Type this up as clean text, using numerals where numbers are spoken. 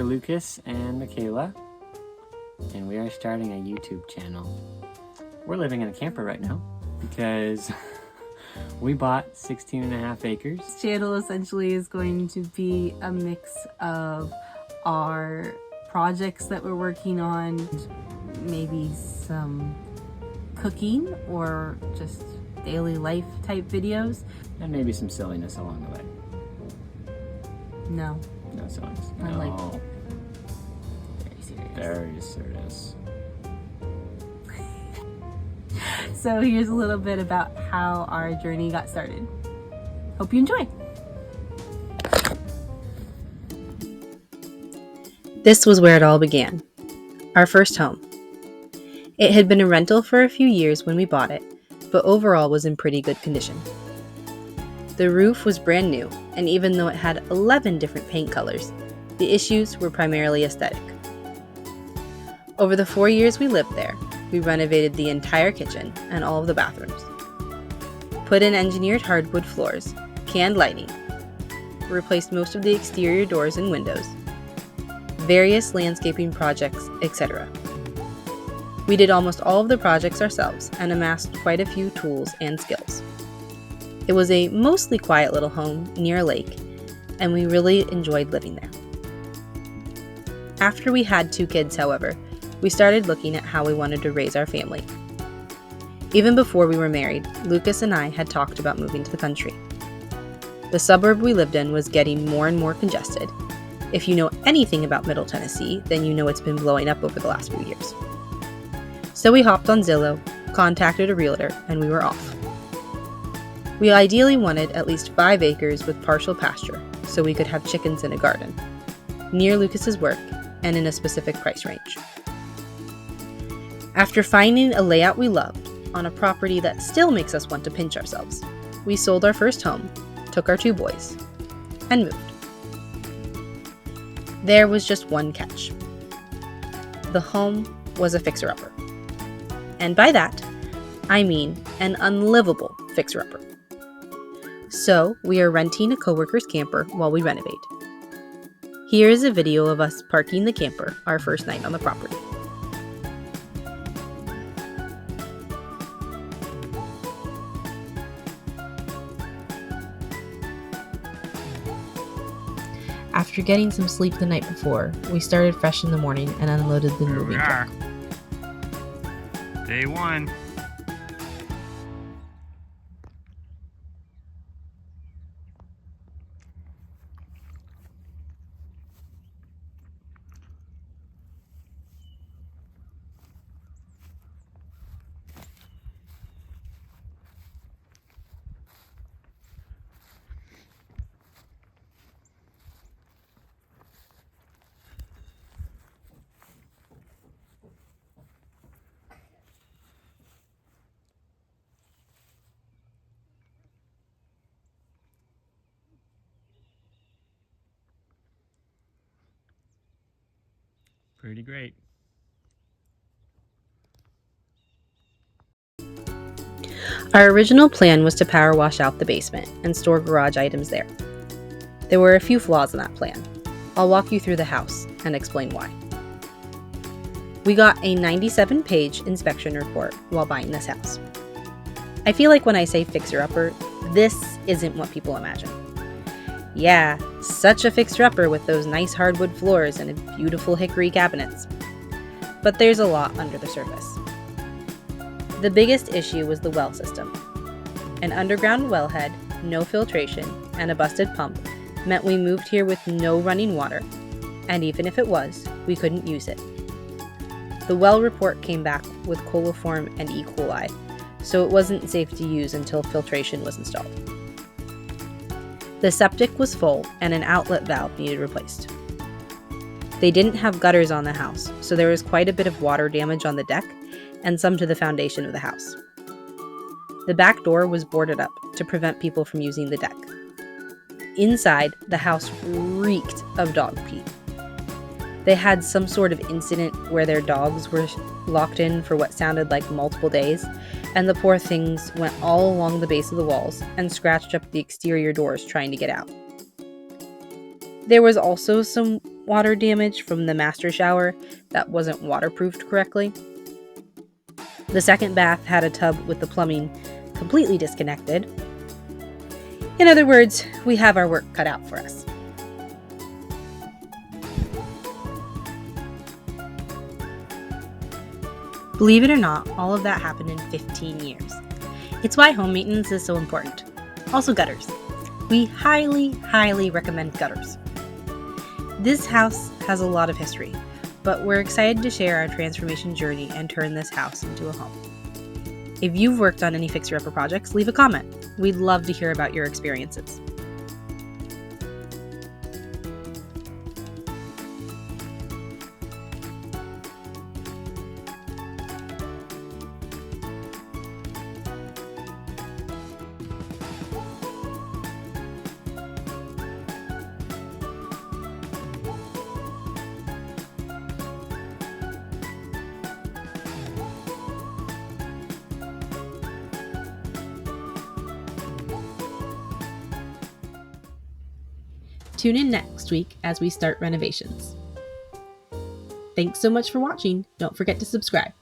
We're Lucas and Michaela, and we are starting a YouTube channel. We're living in a camper right now because we bought 16.5 acres. This channel essentially is going to be a mix of our projects that we're working on, maybe some cooking or just daily life type videos. And maybe some silliness along the way. No. No silliness. I'm No. like very serious. Very serious. So here's a little bit about how our journey got started. Hope you enjoy. This was where it all began. Our first home. It had been a rental for a few years when we bought it, but overall was in pretty good condition. The roof was brand new, and even though it had 11 different paint colors, the issues were primarily aesthetic. Over the 4 years we lived there, we renovated the entire kitchen and all of the bathrooms, put in engineered hardwood floors, canned lighting, replaced most of the exterior doors and windows, various landscaping projects, etc. We did almost all of the projects ourselves and amassed quite a few tools and skills. It was a mostly quiet little home near a lake, and we really enjoyed living there. After we had 2 kids, however, we started looking at how we wanted to raise our family. Even before we were married, Lucas and I had talked about moving to the country. The suburb we lived in was getting more and more congested. If you know anything about Middle Tennessee, then you know it's been blowing up over the last few years. So we hopped on Zillow, contacted a realtor, and we were off. We ideally wanted at least 5 acres with partial pasture so we could have chickens in a garden, near Lucas's work and in a specific price range. After finding a layout we loved on a property that still makes us want to pinch ourselves, we sold our first home, took our 2 boys, and moved. There was just one catch. The home was a fixer-upper. And by that, I mean an unlivable fixer-upper. So we are renting a coworker's camper while we renovate. Here is a video of us parking the camper our first night on the property. After getting some sleep the night before, we started fresh in the morning and unloaded the moving truck. Day 1. Pretty great. Our original plan was to power wash out the basement and store garage items there. There were a few flaws in that plan. I'll walk you through the house and explain why. We got a 97-page inspection report while buying this house. I feel like when I say fixer-upper, this isn't what people imagine. Yeah, such a fixer-upper with those nice hardwood floors and beautiful hickory cabinets. But there's a lot under the surface. The biggest issue was the well system. An underground wellhead, no filtration, and a busted pump meant we moved here with no running water, and even if it was, we couldn't use it. The well report came back with coliform and E. coli, so it wasn't safe to use until filtration was installed. The septic was full and an outlet valve needed replaced. They didn't have gutters on the house, so there was quite a bit of water damage on the deck and some to the foundation of the house. The back door was boarded up to prevent people from using the deck. Inside, the house reeked of dog pee. They had some sort of incident where their dogs were locked in for what sounded like multiple days, and the poor things went all along the base of the walls and scratched up the exterior doors trying to get out. There was also some water damage from the master shower that wasn't waterproofed correctly. The second bath had a tub with the plumbing completely disconnected. In other words, we have our work cut out for us. Believe it or not, all of that happened in 15 years. It's why home maintenance is so important. Also gutters. We highly, highly recommend gutters. This house has a lot of history, but we're excited to share our transformation journey and turn this house into a home. If you've worked on any fixer-upper projects, leave a comment. We'd love to hear about your experiences. Tune in next week as we start renovations. Thanks so much for watching. Don't forget to subscribe.